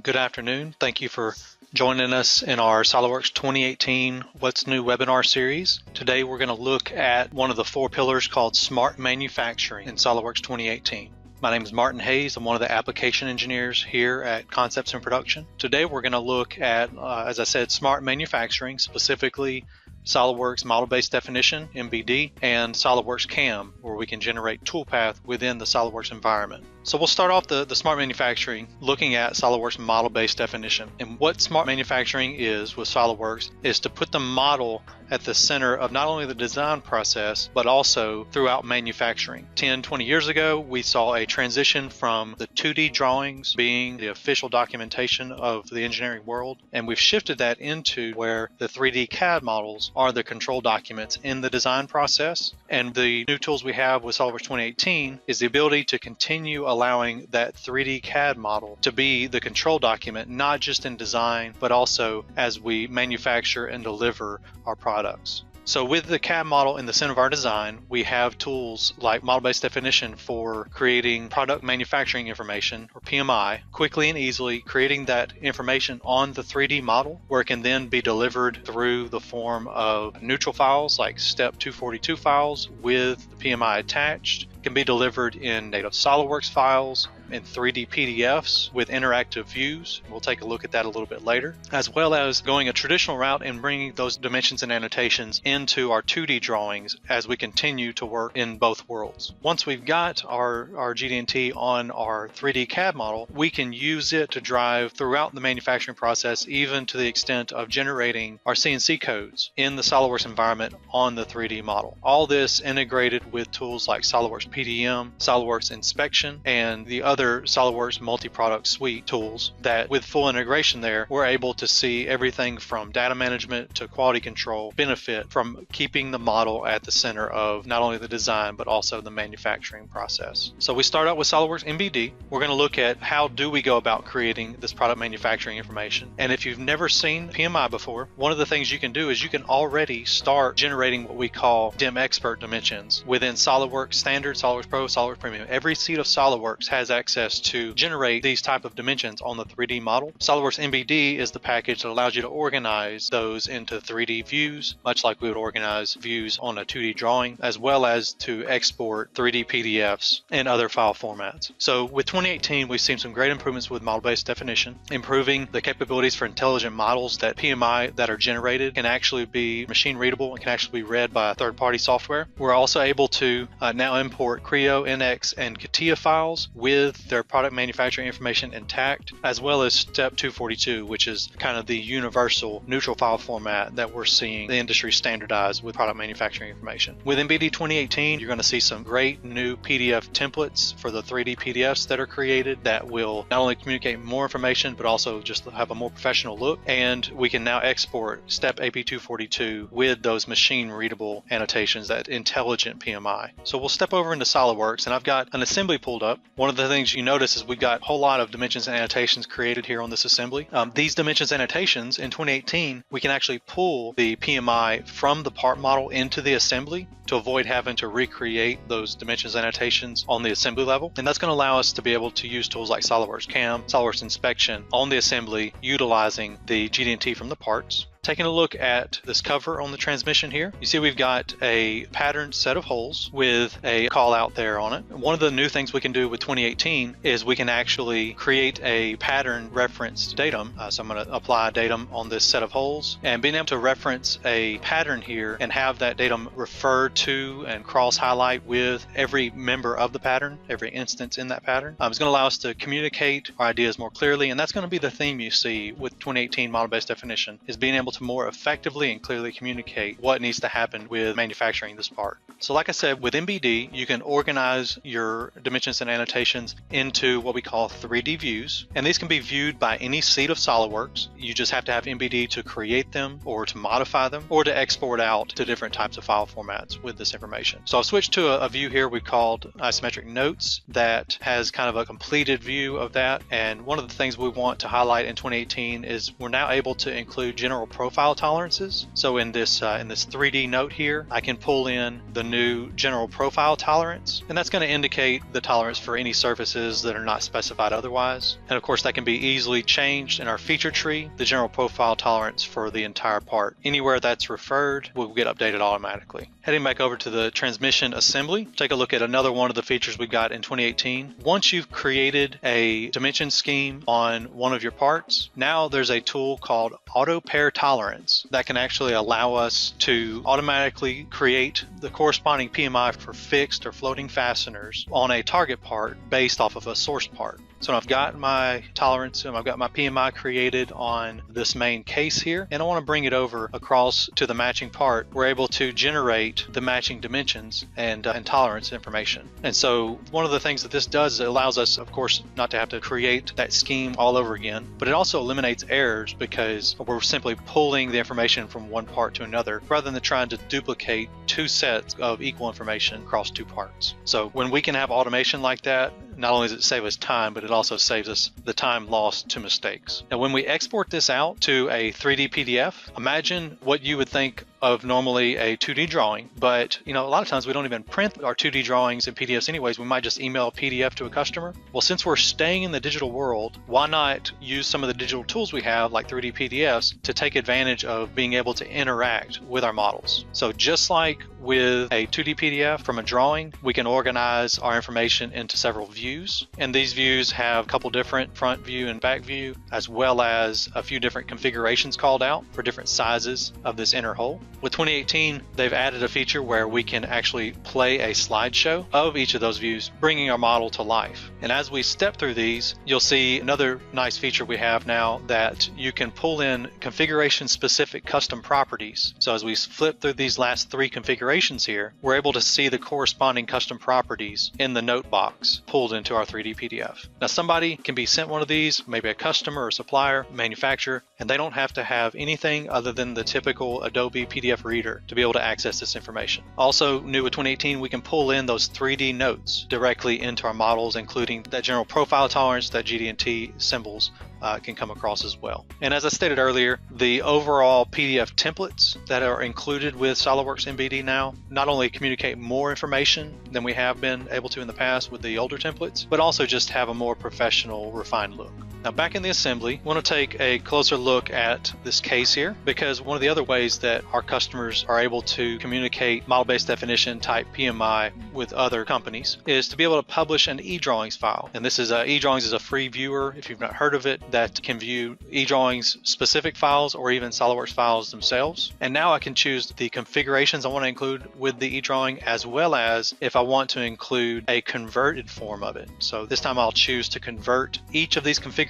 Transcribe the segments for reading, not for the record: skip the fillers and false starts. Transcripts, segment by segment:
Good afternoon. Thank you for joining us in our Solidworks 2018 What's New webinar series. Today we're going to look at one of the four pillars called Smart Manufacturing in Solidworks 2018. My name is Martin Hayes. I'm one of the application engineers here at Concepts in Production. Today we're going to look at, as I said, Smart Manufacturing, specifically Solidworks Model-Based Definition, MBD, and Solidworks Cam, where we can generate toolpath within the Solidworks environment. So we'll start off the Smart Manufacturing looking at Solidworks Model-Based Definition. And what Smart Manufacturing is with Solidworks is to put the model at the center of not only the design process, but also throughout manufacturing. 10, 20 years ago, we saw a transition from the 2D drawings being the official documentation of the engineering world, and we've shifted that into where the 3D CAD models are the control documents in the design process. And the new tools we have with Solidworks 2018 is the ability to continue allowing that 3D CAD model to be the control document, not just in design, but also as we manufacture and deliver our products. So with the CAD model in the center of our design, we have tools like Model-Based Definition for creating product manufacturing information, or PMI, quickly and easily creating that information on the 3D model, where it can then be delivered through the form of neutral files like Step 242 files with the PMI attached. It can be delivered in native SolidWorks files, in 3D PDFs with interactive views. We'll take a look at that a little bit later, as well as going a traditional route and bringing those dimensions and annotations into our 2D drawings as we continue to work in both worlds. Once we've got our GD&T on our 3D CAD model, we can use it to drive throughout the manufacturing process, even to the extent of generating our CNC codes in the SolidWorks environment on the 3D model. All this integrated with tools like SolidWorks PDM, SolidWorks Inspection, and the other SolidWorks multi-product suite tools that with full integration there, we're able to see everything from data management to quality control benefit from keeping the model at the center of not only the design, but also the manufacturing process. So we start out with SolidWorks Mbd. We're going to look at how do we go about creating this product manufacturing information. And if you've never seen PMI before, one of the things you can do is you can already start generating what we call DIM expert dimensions within SolidWorks Standard, SolidWorks Pro, SolidWorks Premium. Every seat of SolidWorks has access to generate these type of dimensions on the 3D model. SolidWorks Mbd is the package that allows you to organize those into 3D views, much like we would organize views on a 2D drawing, as well as to export 3D PDFs and other file formats. So with 2018, we've seen some great improvements with model-based definition, improving the capabilities for intelligent models that PMI that are generated can actually be machine readable and can actually be read by a third-party software. We're also able to now import Creo, NX, and CATIA files with their product manufacturing information intact, as well as Step 242, which is kind of the universal neutral file format that we're seeing the industry standardize with product manufacturing information. With MBD 2018, you're going to see some great new PDF templates for the 3D PDFs that are created that will not only communicate more information, but also just have a more professional look. And we can now export Step AP242 with those machine readable annotations, that intelligent PMI. So we'll step over into SolidWorks, and I've got an assembly pulled up. One of the things you notice is we've got a whole lot of dimensions and annotations created here on this assembly. These dimensions and annotations in 2018, we can actually pull the PMI from the part model into the assembly to avoid having to recreate those dimensions and annotations on the assembly level. And that's going to allow us to be able to use tools like SolidWorks Cam, SolidWorks Inspection on the assembly, utilizing the GD&T from the parts. Taking a look at this cover on the transmission here, you see we've got a patterned set of holes with a call out there on it. One of the new things we can do with 2018 is we can actually create a pattern referenced datum. So I'm going to apply datum on this set of holes, and being able to reference a pattern here and have that datum referred to and cross highlight with every member of the pattern, every instance in that pattern, is going to allow us to communicate our ideas more clearly. And that's going to be the theme you see with 2018 model-based definition, is being able to more effectively and clearly communicate what needs to happen with manufacturing this part. So like I said, with MBD, you can organize your dimensions and annotations into what we call 3D views. And these can be viewed by any seat of SolidWorks. You just have to have MBD to create them or to modify them or to export out to different types of file formats with this information. So I've switched to a view here we called isometric notes that has kind of a completed view of that. And one of the things we want to highlight in 2018 is we're now able to include general profile tolerances. So in this 3D note here, I can pull in the new general profile tolerance, and that's going to indicate the tolerance for any surfaces that are not specified otherwise. And of course, that can be easily changed in our feature tree, the general profile tolerance for the entire part. Anywhere that's referred will get updated automatically. Heading back over to the transmission assembly, take a look at another one of the features we got in 2018. Once you've created a dimension scheme on one of your parts, now there's a tool called Auto Pair Tolerance that can actually allow us to automatically create the corresponding PMI for fixed or floating fasteners on a target part based off of a source part. So I've got my tolerance and I've got my PMI created on this main case here, and I want to bring it over across to the matching part. We're able to generate the matching dimensions and tolerance information. And so one of the things that this does is it allows us, of course, not to have to create that scheme all over again, but it also eliminates errors because we're simply pulling the information from one part to another rather than trying to duplicate two sets of equal information across two parts. So when we can have automation like that, not only does it save us time, but it also saves us the time lost to mistakes. Now, when we export this out to a 3D PDF, imagine what you would think of normally a 2D drawing, but a lot of times we don't even print our 2D drawings in PDFs anyways. We might just email a PDF to a customer. Well, since we're staying in the digital world, why not use some of the digital tools we have like 3D PDFs to take advantage of being able to interact with our models? So just like with a 2D PDF from a drawing, we can organize our information into several views, and these views have a couple different front view and back view, as well as a few different configurations called out for different sizes of this inner hole. With 2018, they've added a feature where we can actually play a slideshow of each of those views, bringing our model to life. And as we step through these, you'll see another nice feature we have now that you can pull in configuration-specific custom properties. So as we flip through these last three configurations here, we're able to see the corresponding custom properties in the note box pulled into our 3D PDF. Now, somebody can be sent one of these, maybe a customer or supplier, manufacturer, and they don't have to have anything other than the typical Adobe PDF reader to be able to access this information. Also, new with 2018, we can pull in those 3D notes directly into our models, including that general profile tolerance that GD&T symbols can come across as well. And as I stated earlier, the overall PDF templates that are included with Solidworks Mbd now not only communicate more information than we have been able to in the past with the older templates, but also just have a more professional, refined look. Now, back in the assembly, I want to take a closer look at this case here, because one of the other ways that our customers are able to communicate model-based definition type PMI with other companies is to be able to publish an eDrawings file. And this is eDrawings is a free viewer, if you've not heard of it, that can view eDrawings specific files or even SolidWorks files themselves. And now I can choose the configurations I want to include with the eDrawing, as well as if I want to include a converted form of it. So this time I'll choose to convert each of these configurations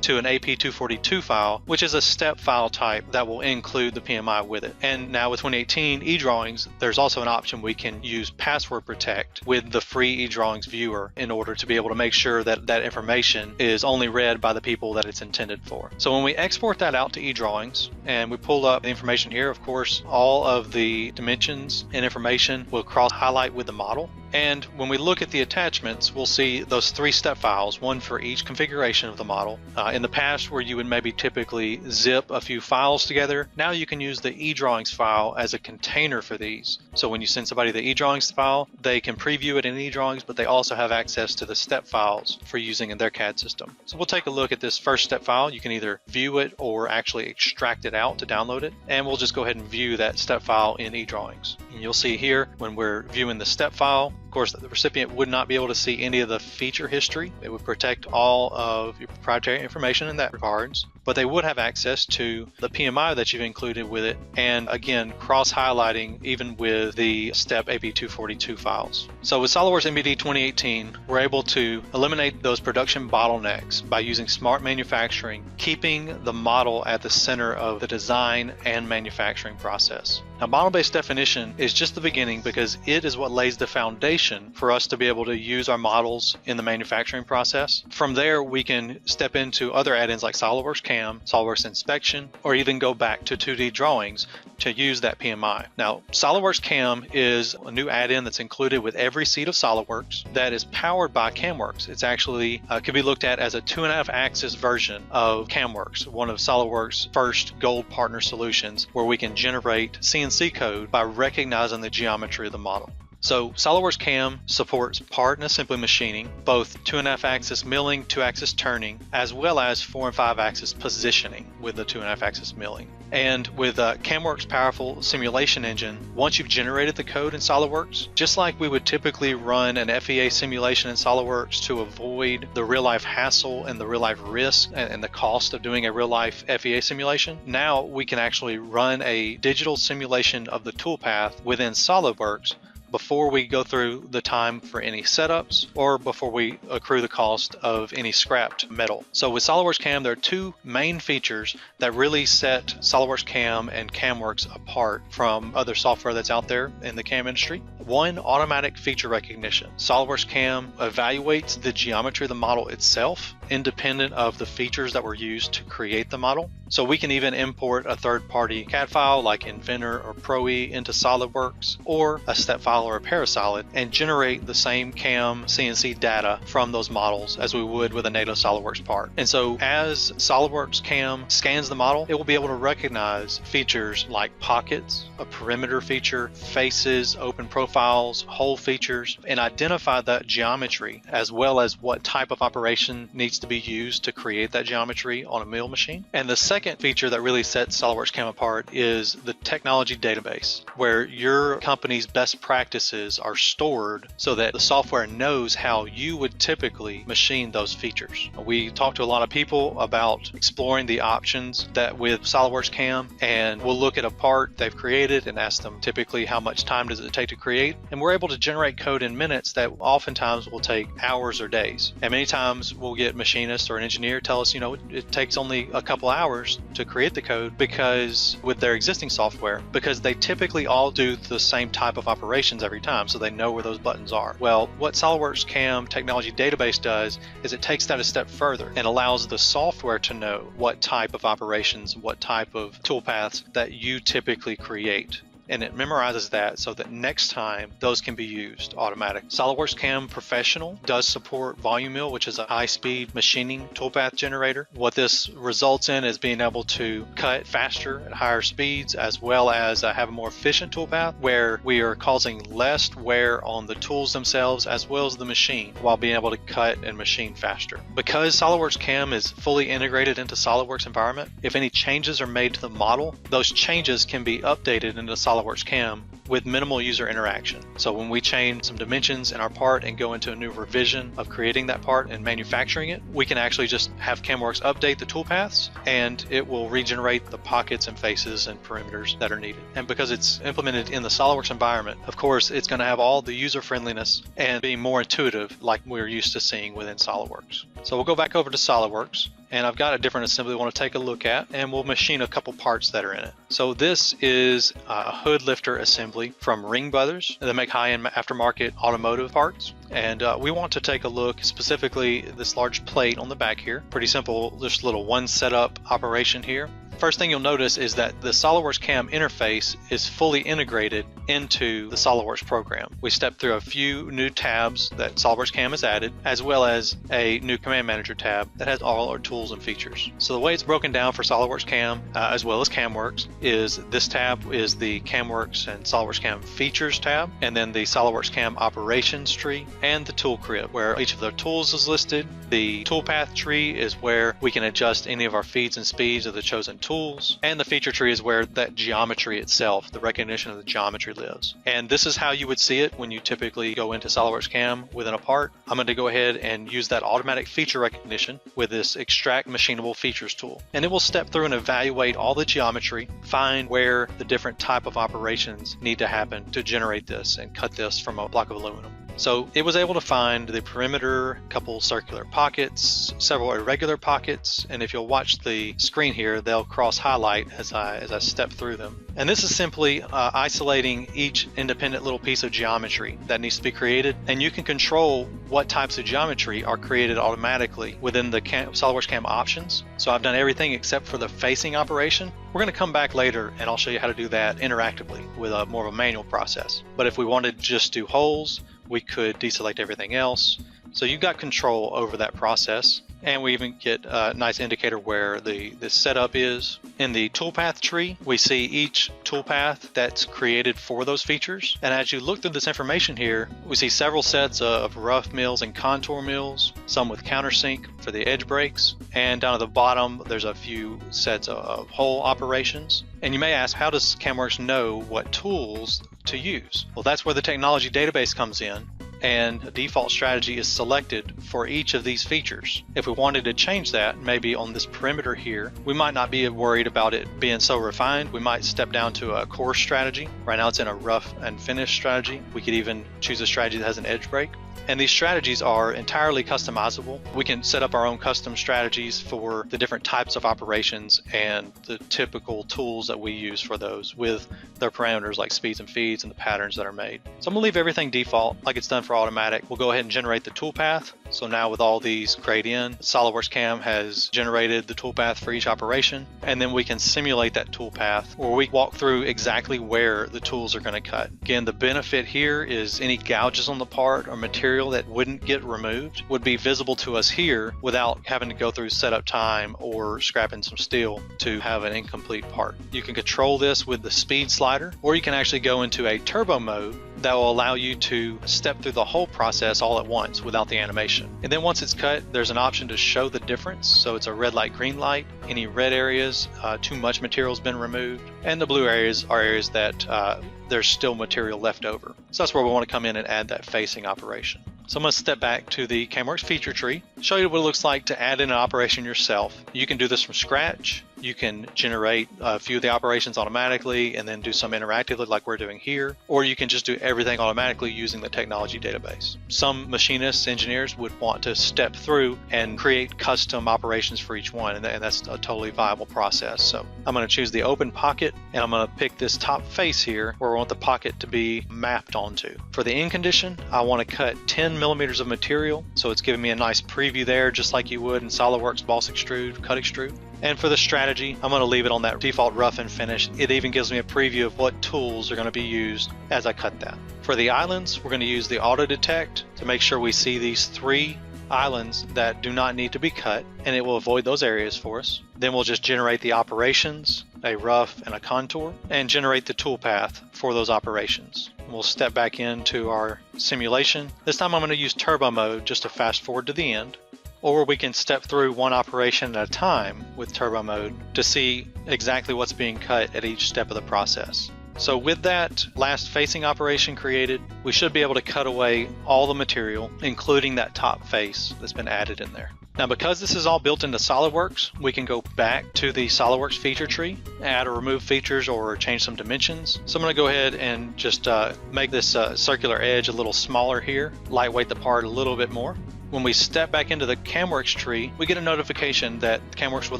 to an AP242 file, which is a step file type that will include the PMI with it. And now with 2018 eDrawings, there's also an option we can use password protect with the free eDrawings viewer in order to be able to make sure that that information is only read by the people that it's intended for. So when we export that out to eDrawings and we pull up the information here, of course, all of the dimensions and information will cross highlight with the model. And when we look at the attachments, we'll see those three step files, one for each configuration of the model. In the past, where you would maybe typically zip a few files together, now you can use the eDrawings file as a container for these. So when you send somebody the eDrawings file, they can preview it in eDrawings, but they also have access to the step files for using in their CAD system. So we'll take a look at this first step file. You can either view it or actually extract it out to download it. And we'll just go ahead and view that step file in eDrawings. And you'll see here when we're viewing the step file, of course, the recipient would not be able to see any of the feature history. It would protect all of your proprietary information in that regards, but they would have access to the PMI that you've included with it, and again, cross-highlighting even with the step AP242 files. So with SolidWorks Mbd 2018, we're able to eliminate those production bottlenecks by using smart manufacturing, keeping the model at the center of the design and manufacturing process. Now, model-based definition is just the beginning because it is what lays the foundation for us to be able to use our models in the manufacturing process. From there, we can step into other add-ins like SolidWorks Cam, Cam, SolidWorks Inspection, or even go back to 2D drawings to use that PMI. Now, SolidWorks Cam is a new add-in that's included with every seat of SolidWorks that is powered by CamWorks. It's actually could be looked at as a 2.5 axis version of CamWorks, one of SolidWorks' first gold partner solutions, where we can generate CNC code by recognizing the geometry of the model. So SolidWorks Cam supports part and assembly machining, both 2.5 axis milling, 2 axis turning, as well as 4 and 5 axis positioning with the 2.5 axis milling. And with CamWorks' powerful simulation engine, once you've generated the code in SolidWorks, just like we would typically run an FEA simulation in SolidWorks to avoid the real-life hassle and the real-life risk and the cost of doing a real-life FEA simulation, now we can actually run a digital simulation of the toolpath within SolidWorks before we go through the time for any setups or before we accrue the cost of any scrapped metal. So with SolidWorks Cam, there are two main features that really set SolidWorks Cam and CamWorks apart from other software that's out there in the CAM industry. One, automatic feature recognition. SolidWorks Cam evaluates the geometry of the model itself, independent of the features that were used to create the model. So we can even import a third-party CAD file like Inventor or ProE into SolidWorks, or a step file or a Parasolid, and generate the same CAM CNC data from those models as we would with a native SolidWorks part. And so as SolidWorks Cam scans the model, it will be able to recognize features like pockets, a perimeter feature, faces, open profiles, hole features, and identify that geometry as well as what type of operation needs to be used to create that geometry on a mill machine. And the second feature that really sets SolidWorks Cam apart is the technology database, where your company's best practices are stored so that the software knows how you would typically machine those features. We talk to a lot of people about exploring the options that with SolidWorks Cam, and we'll look at a part they've created and ask them typically how much time does it take to create, and we're able to generate code in minutes that oftentimes will take hours or days. And many times we'll get machinists or an engineer tell us, it takes only a couple hours to create the code because with their existing software, because they typically all do the same type of operations every time, so they know where those buttons are. Well, what SolidWorks Cam technology database does is it takes that a step further and allows the software to know what type of operations, what type of toolpaths that you typically create. And it memorizes that so that next time those can be used automatically. SolidWorks Cam Professional does support volume mill, which is a high-speed machining toolpath generator. What this results in is being able to cut faster at higher speeds, as well as have a more efficient toolpath where we are causing less wear on the tools themselves as well as the machine while being able to cut and machine faster. Because SolidWorks Cam is fully integrated into SolidWorks environment, if any changes are made to the model, those changes can be updated into SolidWorks Cam with minimal user interaction. So when we change some dimensions in our part and go into a new revision of creating that part and manufacturing it, we can actually just have CamWorks update the toolpaths and it will regenerate the pockets and faces and perimeters that are needed. And because it's implemented in the SolidWorks environment, of course, it's going to have all the user friendliness and be more intuitive like we're used to seeing within SolidWorks. So we'll go back over to SolidWorks. And I've got a different assembly we want to take a look at, and we'll machine a couple parts that are in it. So this is a hood lifter assembly from Ring Brothers. They make high-end aftermarket automotive parts. And we want to take a look specifically this large plate on the back here. Pretty simple, just a little one setup operation here. First thing you'll notice is that the SolidWorks Cam interface is fully integrated into the SolidWorks program. We stepped through a few new tabs that SolidWorks Cam has added, as well as a new Command Manager tab that has all our tools and features. So the way it's broken down for SolidWorks Cam, as well as CamWorks, is this tab is the CamWorks and SolidWorks Cam Features tab, and then the SolidWorks Cam Operations tree, and the Tool Crib, where each of the tools is listed. The Toolpath tree is where we can adjust any of our feeds and speeds of the chosen tools, and the feature tree is where that geometry itself, the recognition of the geometry, lives. And this is how you would see it when you typically go into SolidWorks Cam within a part. I'm going to go ahead and use that automatic feature recognition with this Extract Machinable Features tool. And it will step through and evaluate all the geometry, find where the different type of operations need to happen to generate this and cut this from a block of aluminum. So it was able to find the perimeter, a couple circular pockets, several irregular pockets, and if you'll watch the screen here, they'll cross highlight as I step through them. And this is simply isolating each independent little piece of geometry that needs to be created, and you can control what types of geometry are created automatically within the Solidworks Cam options. So I've done everything except for the facing operation. We're going to come back later and I'll show you how to do that interactively with more of a manual process. But if we wanted to just do holes, we could deselect everything else. So you've got control over that process. And we even get a nice indicator where the setup is. In the toolpath tree, we see each toolpath that's created for those features. And as you look through this information here, we see several sets of rough mills and contour mills, some with countersink for the edge breaks. And down at the bottom, there's a few sets of hole operations. And you may ask, how does CamWorks know what tools to use? Well, that's where the technology database comes in, and a default strategy is selected for each of these features. If we wanted to change that, maybe on this perimeter here, we might not be worried about it being so refined. We might step down to a coarse strategy. Right now it's in a rough and finish strategy. We could even choose a strategy that has an edge break. And these strategies are entirely customizable. We can set up our own custom strategies for the different types of operations and the typical tools that we use for those with their parameters like speeds and feeds and the patterns that are made. So I'm gonna leave everything default like it's done for automatic. We'll go ahead and generate the toolpath. So now with all these crate in, Solidworks Cam has generated the toolpath for each operation, and then we can simulate that toolpath where we walk through exactly where the tools are going to cut. Again, the benefit here is any gouges on the part or material that wouldn't get removed would be visible to us here without having to go through setup time or scrapping some steel to have an incomplete part. You can control this with the speed slider, or you can actually go into a turbo mode that will allow you to step through the whole process all at once without the animation. And then once it's cut, there's an option to show the difference. So it's a red light, green light. Any red areas, too much material has been removed. And the blue areas are areas that there's still material left over. So that's where we want to come in and add that facing operation. So I'm going to step back to the CamWorks feature tree, show you what it looks like to add in an operation yourself. You can do this from scratch. You can generate a few of the operations automatically and then do some interactively like we're doing here, or you can just do everything automatically using the technology database. Some machinists, engineers would want to step through and create custom operations for each one, and that's a totally viable process. So I'm going to choose the open pocket, and I'm going to pick this top face here where I want the pocket to be mapped onto. For the end condition, I want to cut 10 millimeters of material, so it's giving me a nice preview there just like you would in SolidWorks boss extrude, cut extrude. And for the strategy, I'm going to leave it on that default rough and finish. It even gives me a preview of what tools are going to be used as I cut that. For the islands, we're going to use the auto detect to make sure we see these 3 islands that do not need to be cut, and it will avoid those areas for us. Then we'll just generate the operations, a rough and a contour, and generate the toolpath for those operations. We'll step back into our simulation. This time I'm going to use turbo mode just to fast forward to the end. Or we can step through one operation at a time with turbo mode to see exactly what's being cut at each step of the process. So with that last facing operation created, we should be able to cut away all the material, including that top face that's been added in there. Now, because this is all built into SolidWorks, we can go back to the SolidWorks feature tree, add or remove features or change some dimensions. So I'm going to go ahead and just make this circular edge a little smaller here, lightweight the part a little bit more. When we step back into the CamWorks tree, we get a notification that CamWorks would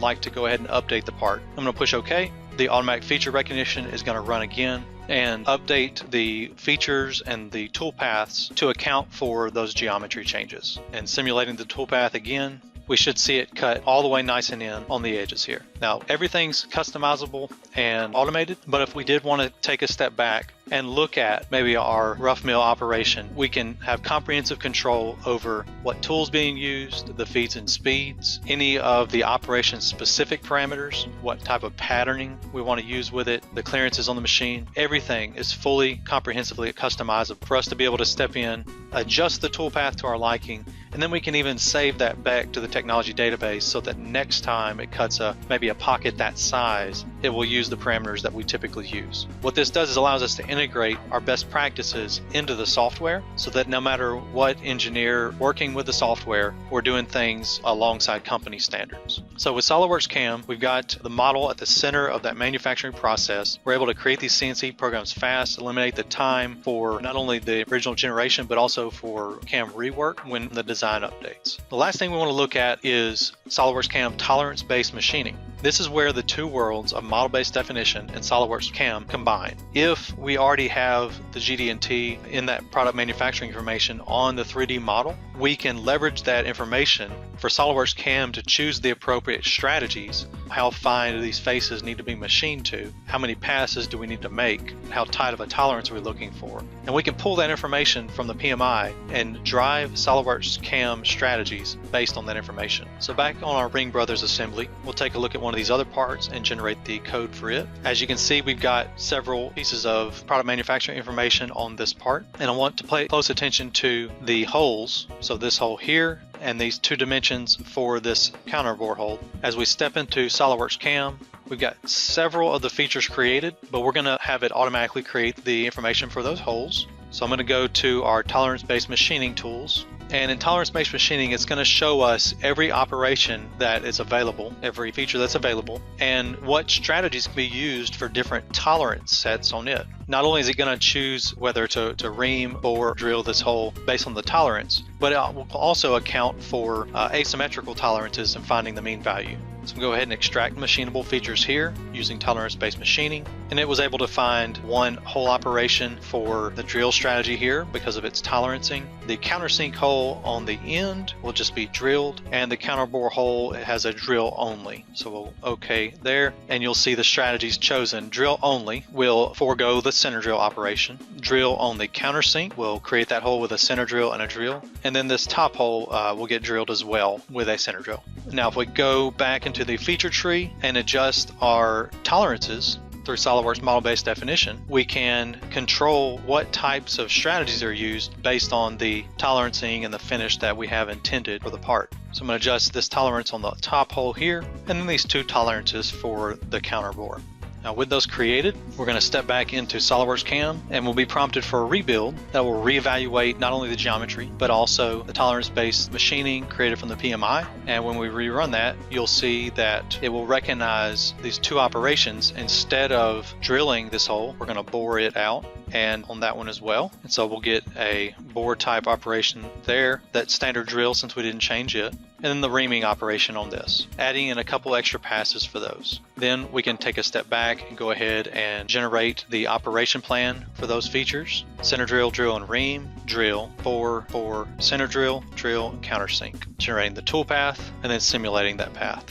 like to go ahead and update the part. I'm going to push OK. The automatic feature recognition is going to run again and update the features and the toolpaths to account for those geometry changes. And simulating the toolpath again, we should see it cut all the way nice and in on the edges here. Now, everything's customizable and automated, but if we did want to take a step back and look at maybe our rough mill operation, we can have comprehensive control over what tools being used, the feeds and speeds, any of the operation specific parameters, what type of patterning we want to use with it, the clearances on the machine. Everything is fully comprehensively customizable for us to be able to step in, adjust the toolpath to our liking, And then we can even save that back to the technology database so that next time it cuts maybe a pocket that size, it will use the parameters that we typically use. What this does is allows us to integrate our best practices into the software so that no matter what engineer working with the software, we're doing things alongside company standards. So with Solidworks Cam, we've got the model at the center of that manufacturing process. We're able to create these CNC programs fast, eliminate the time for not only the original generation, but also for CAM rework when the design updates. The last thing we want to look at is Solidworks Cam tolerance-based machining. This is where the two worlds of model-based definition and Solidworks Cam combine. If we already have the GD&T in that product manufacturing information on the 3D model, we can leverage that information for Solidworks Cam to choose the appropriate strategies. How fine do these faces need to be machined to? How many passes do we need to make? How tight of a tolerance are we looking for? And we can pull that information from the PMI and drive Solidworks Cam strategies based on that information. So back on our Ring Brothers assembly, we'll take a look at one of these other parts and generate the code for it. As you can see, we've got several pieces of product manufacturing information on this part, and I want to pay close attention to the holes. So this hole here and these two dimensions for this counter bore hole. As we step into Solidworks Cam, we've got several of the features created, but we're going to have it automatically create the information for those holes. So I'm going to go to our tolerance-based machining tools. And in tolerance-based machining, it's going to show us every operation that is available, every feature that's available, and what strategies can be used for different tolerance sets on it. Not only is it going to choose whether to ream or drill this hole based on the tolerance, but it will also account for asymmetrical tolerances and finding the mean value. So we'll go ahead and extract machinable features here using tolerance-based machining. And it was able to find one hole operation for the drill strategy here because of its tolerancing. The countersink hole on the end will just be drilled, and the counterbore hole has a drill only. So we'll OK there, and you'll see the strategies chosen. Drill only will forego the center drill operation. Drill on the countersink will create that hole with a center drill and a drill. And then this top hole will get drilled as well with a center drill. Now if we go back into the feature tree and adjust our tolerances through Solidworks model-based definition, we can control what types of strategies are used based on the tolerancing and the finish that we have intended for the part. So I'm going to adjust this tolerance on the top hole here, and then these two tolerances for the counter bore. Now with those created, we're going to step back into Solidworks Cam, and we'll be prompted for a rebuild that will reevaluate not only the geometry, but also the tolerance-based machining created from the PMI. And when we rerun that, you'll see that it will recognize these two operations. Instead of drilling this hole, we're going to bore it out, and on that one as well. And so we'll get a bore type operation there, that standard drill since we didn't change it. And then the reaming operation on this, adding in a couple extra passes for those. Then we can take a step back and go ahead and generate the operation plan for those features. Center drill, drill, and ream, drill, bore, center drill, drill, countersink. Generating the toolpath and then simulating that path.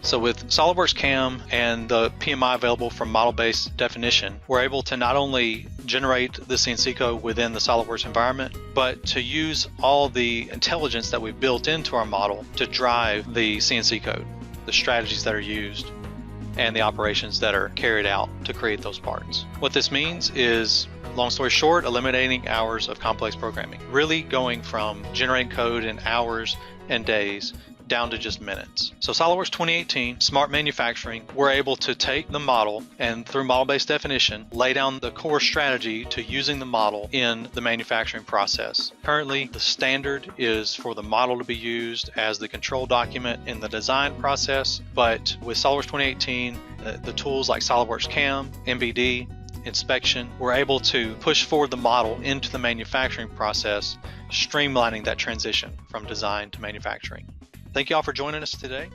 So with Solidworks Cam and the PMI available from model-based definition, we're able to not only generate the CNC code within the Solidworks environment, but to use all the intelligence that we've built into our model to drive the CNC code, the strategies that are used, and the operations that are carried out to create those parts. What this means is, long story short, eliminating hours of complex programming, really going from generating code in hours and days down to just minutes. So Solidworks 2018 Smart Manufacturing, we're able to take the model and through model-based definition, lay down the core strategy to using the model in the manufacturing process. Currently, the standard is for the model to be used as the control document in the design process, but with Solidworks 2018, the tools like Solidworks Cam, Mbd, inspection, we're able to push forward the model into the manufacturing process, streamlining that transition from design to manufacturing. Thank you all for joining us today.